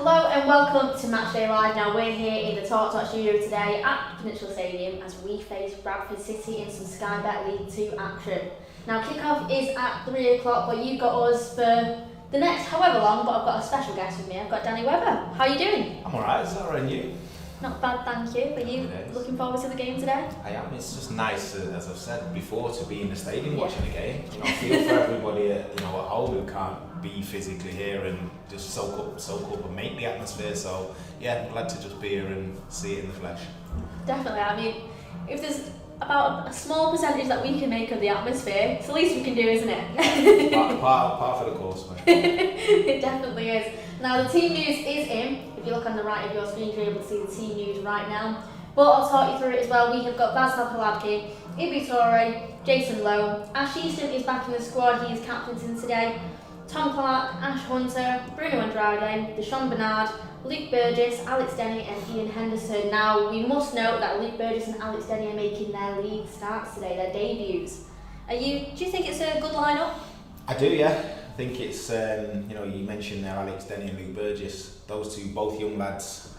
Hello and welcome to Matchday Live. Now we're here in the TalkTalk studio today at Peninsula Stadium as we face Bradford City in some Sky Bet League 2 action. Now kick-off is at 3 o'clock, but you've got us for the next however long, but I've got a special guest with me. I've got Denny Webber. How are you doing? I'm alright, is that alright and you? Not bad, thank you. Are you looking forward to the game today? I am. It's just nice, as I've said before, to be in the stadium watching a game. You know, I feel for everybody at home who can't be physically here and just soak up and make the atmosphere. So yeah, I'm glad to just be here and see it in the flesh. Definitely. I mean, if there's about a small percentage that we can make of the atmosphere, it's the least we can do, isn't it? Part for the course, man. It definitely is. Now the team news is in. If you look on the right of your screen, you're able to see the team news right now. But I'll talk you through it as well. We have got Václav Hladky, Ibi Toure, Jason Lowe. Ash Easton is back in the squad. He is captain today. Tom Clark, Ash Hunter, Bruno Andrade, Deshaun Bernard, Luke Burgess, Alex Denny and Ian Henderson. Now we must note that Luke Burgess and Alex Denny are making their league starts today, their debuts. Do you think it's a good lineup? I do, yeah. I think it's, you mentioned there Alex Denny and Luke Burgess. Those two, both young lads,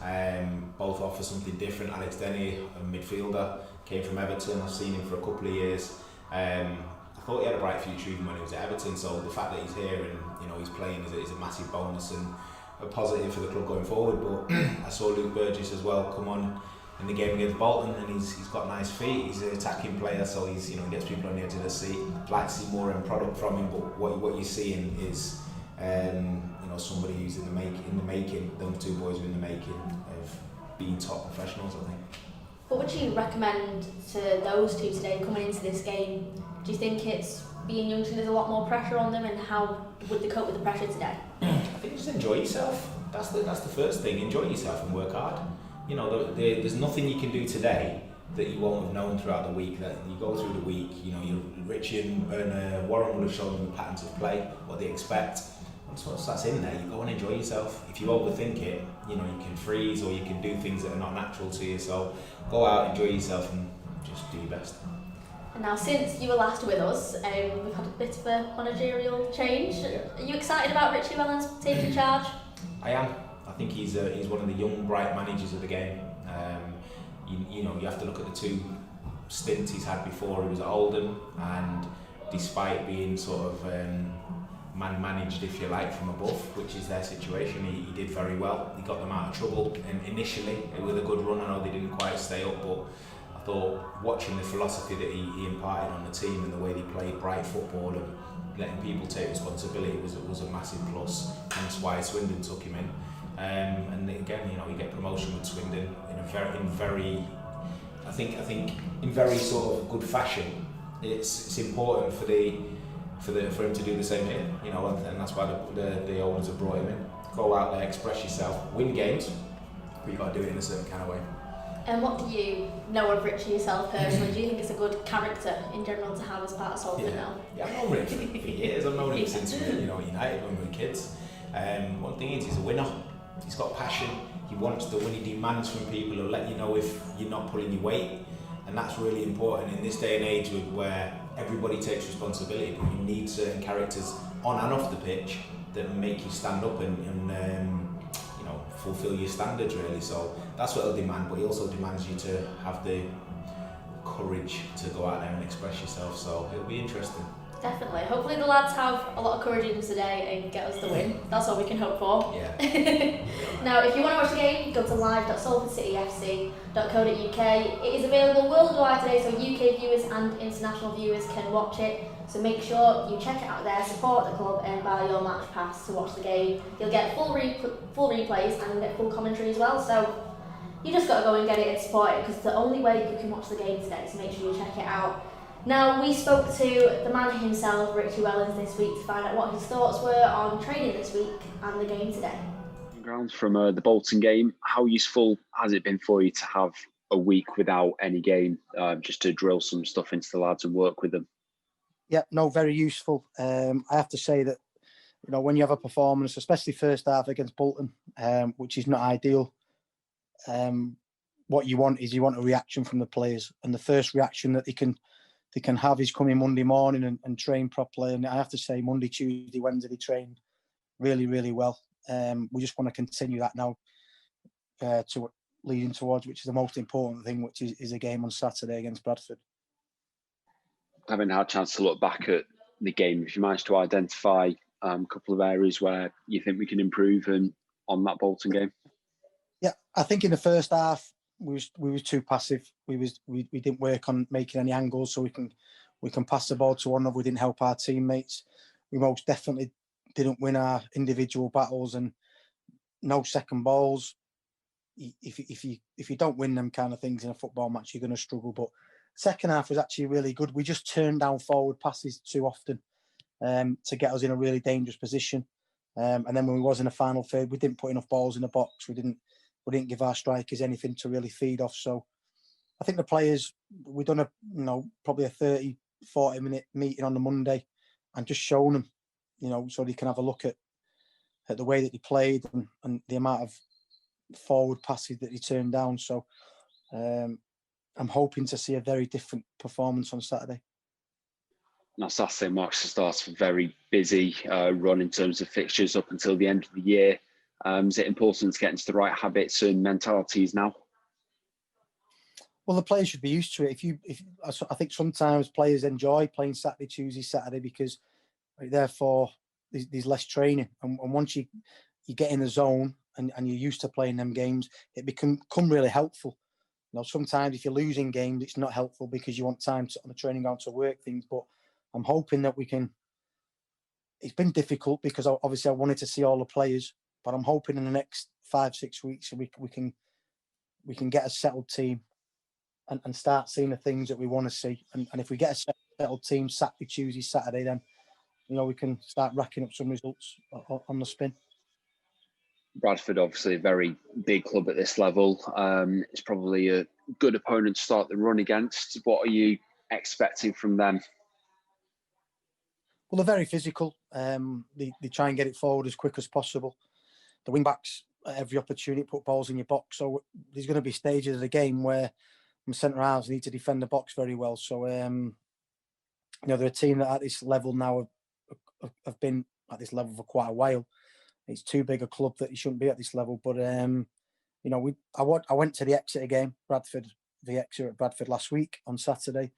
both offer something different. Alex Denny, a midfielder, came from Everton. I've seen him for a couple of years. I thought he had a bright future even when he was at Everton. So the fact that he's here and he's playing is a massive bonus and a positive for the club going forward. But I saw Luke Burgess as well come on in the game against Bolton, and he's got nice feet. He's an attacking player, so he gets people on the edge of the seat. I'd like to see more end product from him, but what you're seeing is somebody who's in the making. Them two boys are in the making of being top professionals, I think. What would you recommend to those two today coming into this game? Do you think it's being young, so there's a lot more pressure on them, and how would they cope with the pressure today? I think just enjoy yourself. That's the first thing. Enjoy yourself and work hard. There's nothing you can do today that you won't have known throughout the week. That you go through the week, Richie and Warren will have shown them the patterns of play, what they expect. Once that's in there, you go and enjoy yourself. If you overthink it, you can freeze or you can do things that are not natural to you. So go out, enjoy yourself, and just do your best. And now, since you were last with us, we've had a bit of a managerial change. Yeah. Are you excited about Richie Wellens taking charge? I am. I think he's one of the young, bright managers of the game. You have to look at the two stints he's had before. He was at Oldham, and despite being sort of man-managed, if you like, from above, which is their situation, he did very well. He got them out of trouble initially with a good run. I know they didn't quite stay up, but I thought watching the philosophy that he imparted on the team and the way they played bright football and letting people take responsibility was a massive plus. Hence why Swindon took him in. And again, you get promotion with Swindon in very sort of good fashion. It's important for him to do the same here, and that's why the owners have brought him in. Go out there, express yourself, win games, but you got to do it in a certain kind of way. And what do you know of Richie yourself personally? Do you think it's a good character in general to have as part of Salford now? Yeah, I've known Richie for years. I've known him since United when we were kids. One thing is, he's a winner. He's got passion. He wants to win. He demands from people. He'll let you know if you're not pulling your weight, and that's really important in this day and age where everybody takes responsibility. But you need certain characters on and off the pitch that make you stand up and fulfill your standards, really. So that's what he'll demand, but he also demands you to have the courage to go out there and express yourself. So it'll be interesting. Definitely. Hopefully the lads have a lot of courage in today and get us the win. That's all we can hope for. Yeah. Now, if you want to watch the game, go to live.salfordcityfc.co.uk. It is available worldwide today, so UK viewers and international viewers can watch it. So make sure you check it out there, support the club, and buy your match pass to watch the game. You'll get full replays and you'll get full commentary as well. So you just got to go and get it and support it, because it's the only way you can watch the game today. So make sure you check it out. Now, we spoke to the man himself, Richie Wellens, this week to find out what his thoughts were on training this week and the game today. Grounds from the Bolton game, how useful has it been for you to have a week without any game, just to drill some stuff into the lads and work with them? Yeah, no, very useful. I have to say that, when you have a performance, especially first half against Bolton, which is not ideal, what you want is a reaction from the players, and the first reaction that they can have is coming Monday morning and train properly. And I have to say, Monday, Tuesday, Wednesday, they trained really, really well. We just want to continue that now to leading towards, which is the most important thing, which is a game on Saturday against Bradford. Having had a chance to look back at the game, if you managed to identify a couple of areas where you think we can improve on that Bolton game? Yeah, I think in the first half we were too passive. We didn't work on making any angles so we can pass the ball to one another. We didn't help our teammates. We most definitely didn't win our individual battles, and no second balls. If you don't win them kind of things in a football match, you're going to struggle. But second half was actually really good. We just turned down forward passes too often to get us in a really dangerous position. And then when we was in the final third, we didn't put enough balls in the box. We didn't give our strikers anything to really feed off. So I think the players, we've done probably a 30, 40 minute meeting on the Monday and just shown them, so they can have a look at the way that they played and the amount of forward passes that he turned down. So I'm hoping to see a very different performance on Saturday. Now, Saturday marks the start of a very busy run in terms of fixtures up until the end of the year. Is it important to get into the right habits and mentalities now? Well, the players should be used to it. I think sometimes players enjoy playing Saturday, Tuesday, Saturday because therefore there's less training. And once you get in the zone and you're used to playing them games, it become really helpful. Sometimes if you're losing games, it's not helpful because you want time on the training ground to work things. But I'm hoping that we can. It's been difficult because obviously I wanted to see all the players, but I'm hoping in the next 5-6 weeks we can get a settled team and start seeing the things that we want to see. And if we get a settled team Saturday, Tuesday, Saturday, then we can start racking up some results on the spin. Bradford, obviously a very big club at this level. It's probably a good opponent to start the run against. What are you expecting from them? Well, they're very physical. They try and get it forward as quick as possible. The wing-backs, at every opportunity, put balls in your box. So there's going to be stages of the game where centre-halves need to defend the box very well. So, they're a team that at this level now have been at this level for quite a while. It's too big a club that you shouldn't be at this level. But, I went to the Exeter game, the Exeter at Bradford last week on Saturday.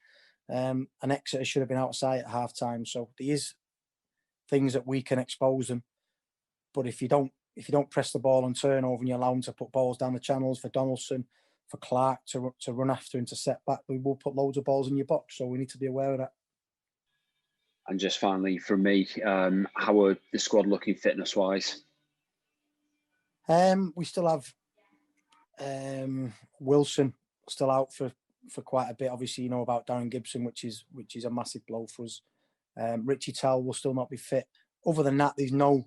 And Exeter should have been outside at half-time. So there is things that we can expose them. But if you don't press the ball on turnover and you allow them to put balls down the channels for Donaldson, for Clark to run after and to set back, we will put loads of balls in your box. So we need to be aware of that. And just finally, from me, how are the squad looking fitness-wise? We still have Wilson still out for quite a bit. Obviously, you know about Darren Gibson, which is a massive blow for us. Richie Towell will still not be fit. Other than that, there's no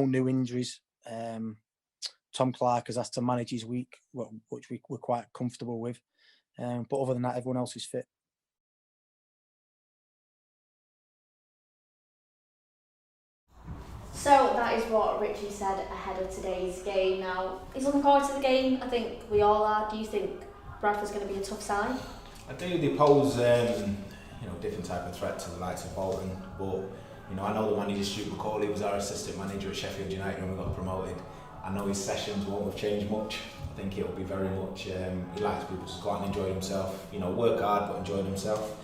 new injuries. Tom Clark has asked to manage his week, which we're quite comfortable with. But other than that, everyone else is fit. So that is what Richie said ahead of today's game. Now, he's looking forward to the game. I think we all are. Do you think Bradford's going to be a tough side? I do. They pose different type of threat to the likes of Bolton, but I know the manager Stuart McCauley was our assistant manager at Sheffield United when we got promoted. I know his sessions won't have changed much. I think it'll be very much he likes people to go out and enjoy himself, work hard but enjoy himself.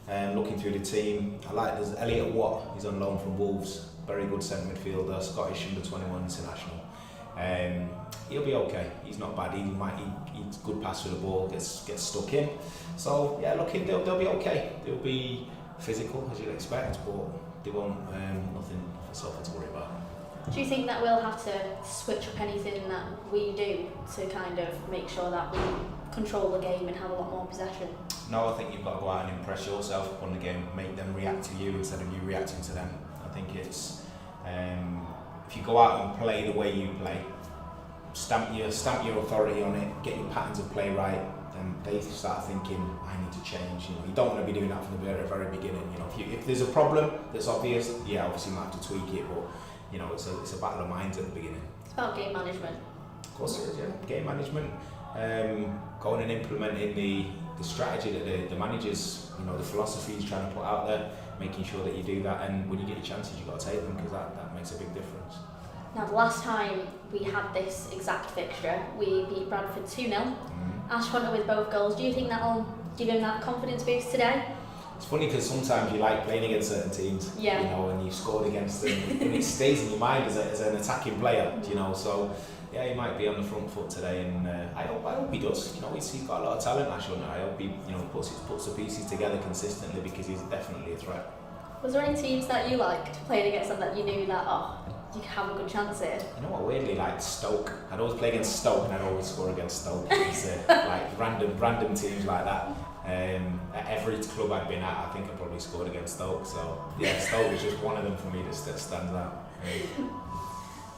Looking through the team, I like there's Elliot Watt, he's on loan from Wolves, very good centre midfielder, Scottish under-21 international. He'll be okay. He's not bad. He's good pass with the ball, gets stuck in. So yeah, look, they'll be okay. They'll be physical as you'd expect, but they won't nothing for Salford to worry about. Do you think that we'll have to switch up anything that we do to kind of make sure that we control the game and have a lot more possession? No, I think you've got to go out and impress yourself upon the game, make them react to you instead of you reacting to them. I think it's if you go out and play the way you play, stamp your authority on it, get your patterns of play right, then they start thinking, I need to change. You don't want to be doing that from the very beginning. If there's a problem that's obvious, yeah, obviously you might have to tweak it, but it's a battle of minds at the beginning. It's about game management. Of course it is, yeah. Game management, going and implementing the strategy that the managers, the philosophy he's trying to put out there, making sure that you do that, and when you get your chances, you've got to take them because that makes a big difference. Now, the last time we had this exact fixture, we beat Bradford 2-0. Ash Hunter with both goals. Do you think that'll give him that confidence boost today? It's funny because sometimes you like playing against certain teams, Yeah. you know, and you've scored against them, and it stays in your mind as an attacking player, you know. So yeah, he might be on the front foot today, and I hope he does. You know, he's got a lot of talent, Ash Hunter. I hope he, you know, puts the pieces together consistently, because he's definitely a threat. Was there any teams that you liked playing against them that you knew that you could have a good chance here? You know what, weirdly, like Stoke. I'd always play against Stoke, and I'd always score against Stoke. It's, like random teams like that. At every club I've been at, I think I probably scored against Stoke. So yeah, Stoke was just one of them for me that stands out.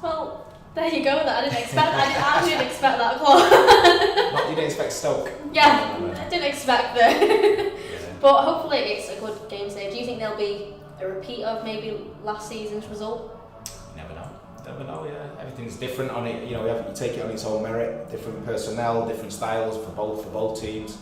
Well, there you go. That I didn't expect that club. You didn't expect Stoke? Yeah, No. I didn't expect that. Yeah. But hopefully it's a good game today. Do you think there'll be a repeat of maybe last season's result? Never know, yeah. Everything's different on it. You know, you take it on its own merit. Different personnel, different styles for both teams.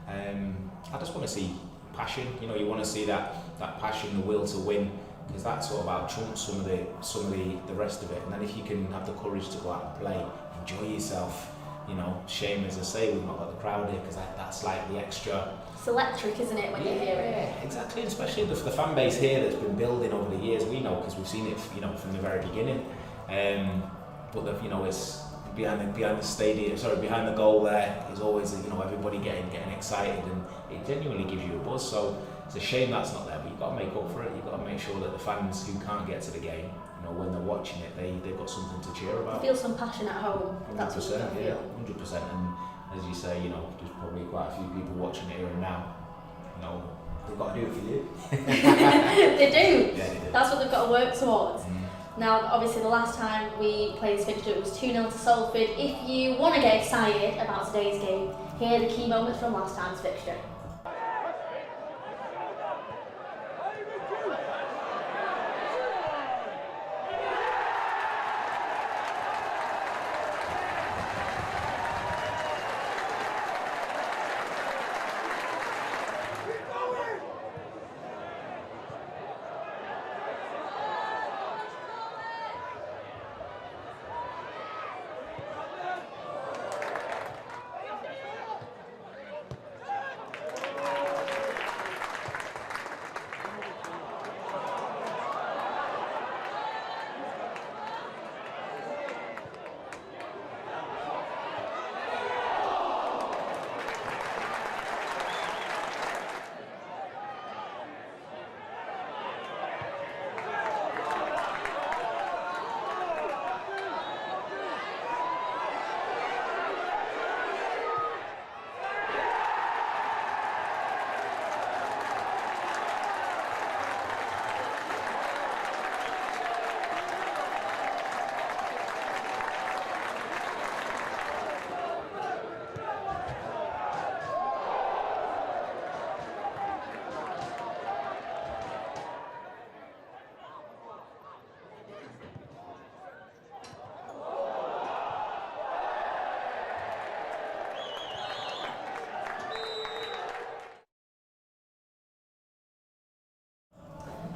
I just want to see passion. You know, you want to see that passion, the will to win, because that sort of out-trumps some of the rest of it. And then if you can have the courage to go out and play, enjoy yourself. You know, shame, as I say, we've not got the crowd here, because that's like the extra. It's electric, isn't it, when you hear it? Yeah, exactly. And especially the fan base here that's been building over the years. We know, because we've seen it, you know, from the very beginning. But you know, it's behind the stadium. Sorry, behind the goal there is always, you know, everybody getting excited, and it genuinely gives you a buzz. So it's a shame that's not there, but you've got to make up for it. You've got to make sure that the fans who can't get to the game, you know, when they're watching it, they've got something to cheer about. Feel some passion at home. That's what you 100%, yeah, 100%. And as you say, you know, there's probably quite a few people watching it here and now. You know, they've got to do it for you. They do. Yeah, they do. That's what they've got to work towards. Now, obviously, the last time we played this fixture, it was 2-0 to Salford. If you want to get excited about today's game, here are the key moments from last time's fixture.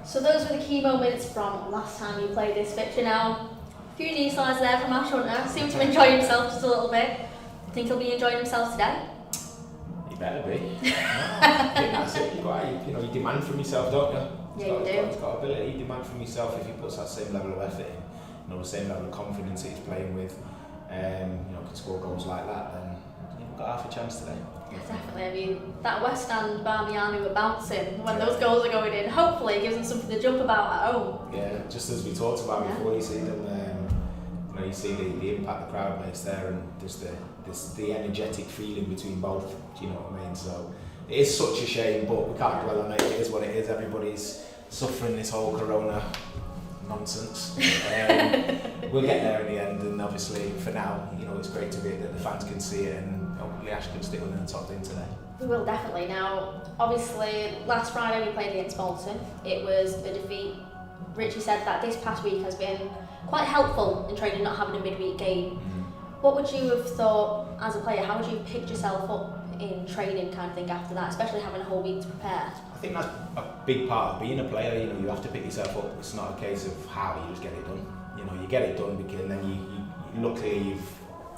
So those were the key moments from last time we played this fixture. Now, a few knee slides there from Ash Hunter. Seemed to enjoy himself just a little bit. Think he'll be enjoying himself today? You better be. I think that's it. You demand from yourself, don't you? Yeah, you do. He's got ability. You demand from yourself if he puts that same level of effort in. You know, the same level of confidence that he's playing with. You know, can score goals like that, then you've got half a chance today. Yeah, definitely. I mean, that West End Barmiani were bouncing when those goals are going in. Hopefully it gives them something to jump about at home. Yeah, just as we talked about before, you see them, you know, you see the impact the crowd makes there, and just the energetic feeling between both, do you know what I mean? So it is such a shame, but we can't dwell on it. It is what it is. Everybody's suffering this whole corona nonsense. We'll get there in the end, and obviously for now, you know, it's great to be that the fans can see it, and hopefully Ash can stick within the top thing today. We will definitely. Now, obviously, last Friday we played against Bolton. It was a defeat. Richie said that this past week has been quite helpful in training, not having a midweek game. What would you have thought as a player? How would you have picked yourself up in training, kind of thing, after that, especially having a whole week to prepare? I think that's a big part of being a player. You know, you have to pick yourself up. It's not a case of how, you just get it done. you get it done, because then you luckily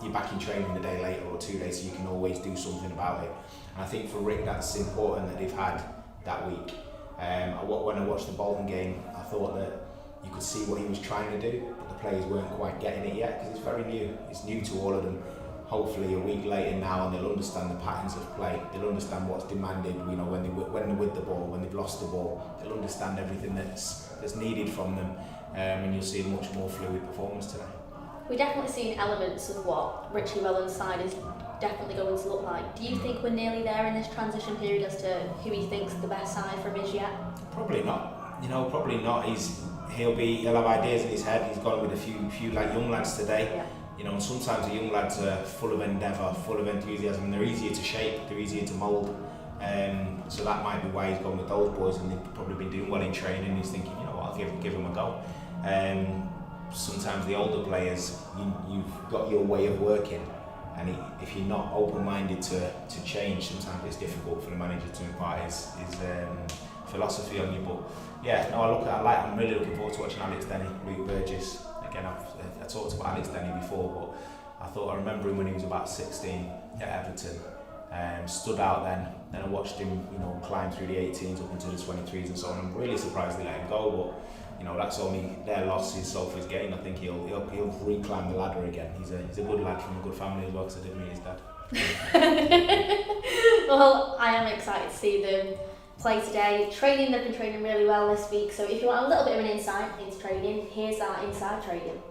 you're back in training a day later or 2 days, so you can always do something about it. And I think for Rick, that's important that they've had that week. When I watched the Bolton game, I thought that you could see what he was trying to do, but the players weren't quite getting it yet, because it's very new. It's new to all of them. Hopefully a week later now, and they'll understand the patterns of play. They'll understand what's demanded. When they're with the ball, when they've lost the ball, they'll understand everything that's needed from them, and you'll see a much more fluid performance today. We're definitely seeing elements of what Richie Wellens' side is definitely going to look like. Do you think we're nearly there in this transition period as to who he thinks the best side from is yet? Probably not. Probably not. He'll have ideas in his head. He's gone with a few like young lads today. Yeah. And sometimes the young lads are full of endeavour, full of enthusiasm, and they're easier to shape, they're easier to mould. So that might be why he's gone with those boys, and they've probably been doing well in training. He's thinking, I'll give them a go. Sometimes the older players, you've got your way of working, and if you're not open-minded to change, sometimes it's difficult for the manager to impart his philosophy on you. But yeah, I'm really looking forward to watching Alex Denny, Luke Burgess. Again, I talked about Alex Denny before, but I remember him when he was about 16 at Everton. Stood out then I watched him, climb through the 18s up into the 23s and so on. I'm really surprised they let him go, but that's only their loss is Salford's gain. I think he'll reclimb the ladder again. He's a good lad from a good family as well, because I did meet his dad. Well, I am excited to see them play today. They've been training really well this week, so if you want a little bit of an insight into training, here's our inside training.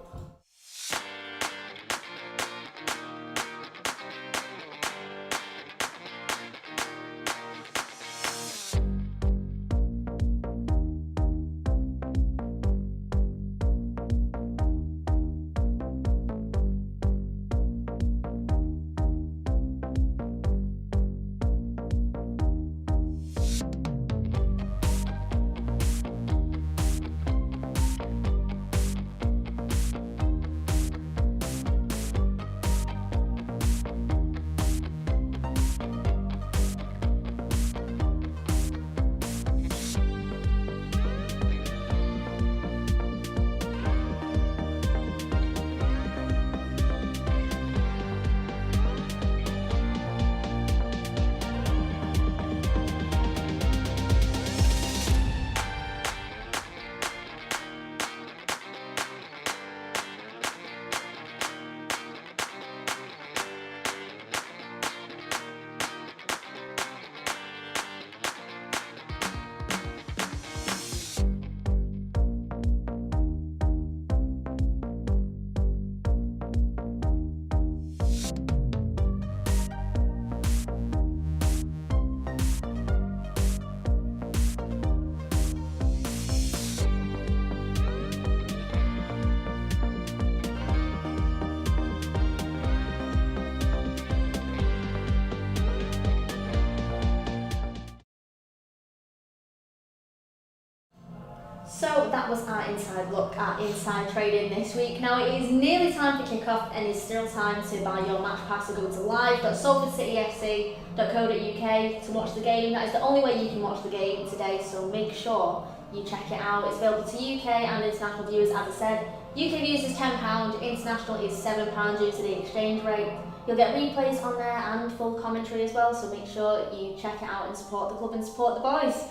So that was our inside look at inside trading this week. Now it is nearly time for kick-off, and it's still time to buy your match pass or go to live.salfordcityfc.co.uk to watch the game. That is the only way you can watch the game today, so make sure you check it out. It's available to UK and international viewers, as I said. UK viewers is £10, international is £7 due to the exchange rate. You'll get replays on there and full commentary as well, so make sure you check it out and support the club and support the boys.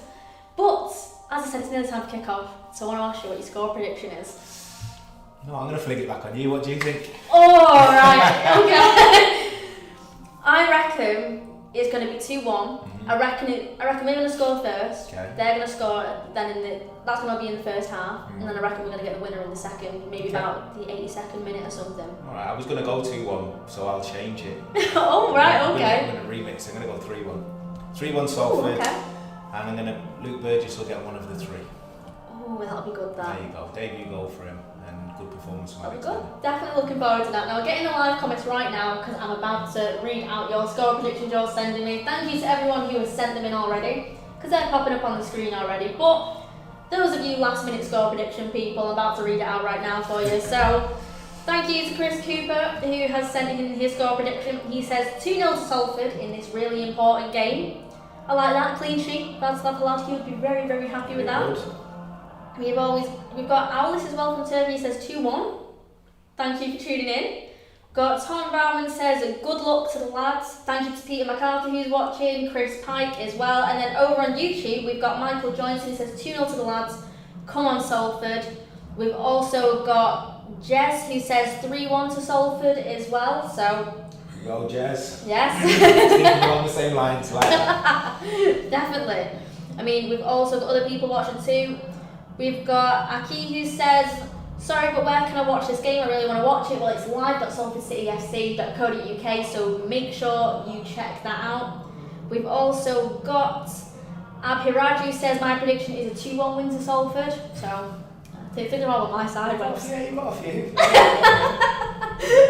But as I said, it's nearly time for kick-off, so I want to ask you what your score prediction is. No, I'm going to fling it back on you. What do you think? Oh, right, okay. I reckon it's going to be 2-1. Mm-hmm. I reckon we're going to score first. Okay. They're going to score, then that's going to be in the first half, and then I reckon we're going to get the winner in the second, maybe about the 82nd minute or something. Alright, I was going to go 2-1, so I'll change it. Oh, right, okay. I'm going to remix. I'm going to go 3-1. 3-1 Salford. Ooh, okay. And Luke Burgess will get one of the three. Oh, well, that'll be good, that. There you go. Debut goal for him, and good performance from That'll be Alex. Good. Definitely looking forward to that. Now, get in the live comments right now, because I'm about to read out your score predictions you're sending me. Thank you to everyone who has sent them in already, because they're popping up on the screen already. But those of you last-minute score prediction people, I'm about to read it out right now for you. So, thank you to Chris Cooper, who has sent in his score prediction. He says 2-0 to Salford in this really important game. I like that, clean sheet. Bradford would be very, very happy with that. We've got Aulis as well from Turkey, says 2-1. Thank you for tuning in. Got Tom Bowman says good luck to the lads. Thank you to Peter McCarthy who's watching, Chris Pike as well. And then over on YouTube we've got Michael Johnson who says 2-0 to the lads. Come on Salford. We've also got Jez who says 3-1 to Salford as well. So go Jez. yes. Sticking along the same lines like that. Definitely. I mean, we've also got other people watching too. We've got Aki who says, sorry, but where can I watch this game? I really want to watch it. Well, it's live.salfordcityfc.co.uk, so make sure you check that out. We've also got Abhiraj who says, my prediction is a 2-1 win to Salford. So, I think they're all on my side. Yeah, you've got a few.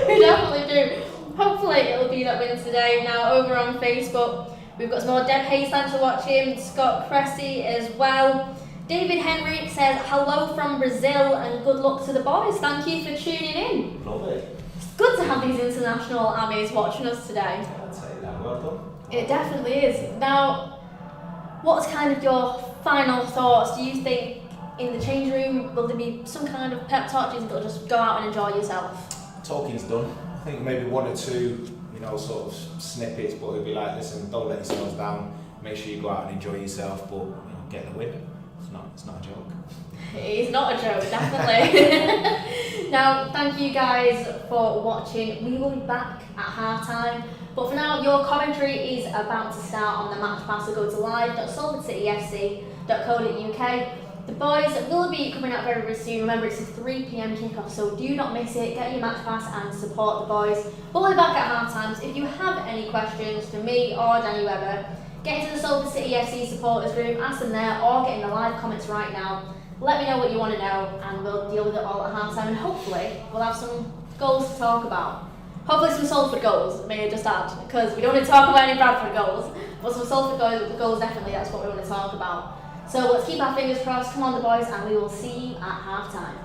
We definitely do. Hopefully it'll be that win today. Now, over on Facebook, we've got some more Deb Hayes, thanks for watching. Scott Cressy as well. David Henry says, hello from Brazil and good luck to the boys. Thank you for tuning in. Love it. It's good to have these international armies watching us today. I'd say that. Well done. It definitely is. Now, what's kind of your final thoughts? Do you think in the change room, will there be some kind of pep talk? Do you think it'll just go out and enjoy yourself? Talking's done. I think maybe one or two, sort of snippets, but it'll be like, listen, don't let yourselves down. Make sure you go out and enjoy yourself, but get the win. It's not a joke. It's not a joke, definitely. Now, thank you guys for watching. We will be back at half-time. But for now, your commentary is about to start on the match pass, so go to live.salfordcityfc.co.uk. The boys will be coming out very, very soon. Remember, it's a 3 PM kickoff, so do not miss it. Get your match pass and support the boys. But we'll be back at half-time. So if you have any questions for me or Danny Webber, get into the Salford City FC supporters group, ask them there, or get in the live comments right now. Let me know what you want to know, and we'll deal with it all at half-time, and hopefully we'll have some goals to talk about. Hopefully some Salford goals, may I just add, because we don't want to talk about any Bradford goals, but some Salford goals definitely, that's what we want to talk about. So let's keep our fingers crossed, come on the boys, and we will see you at half-time.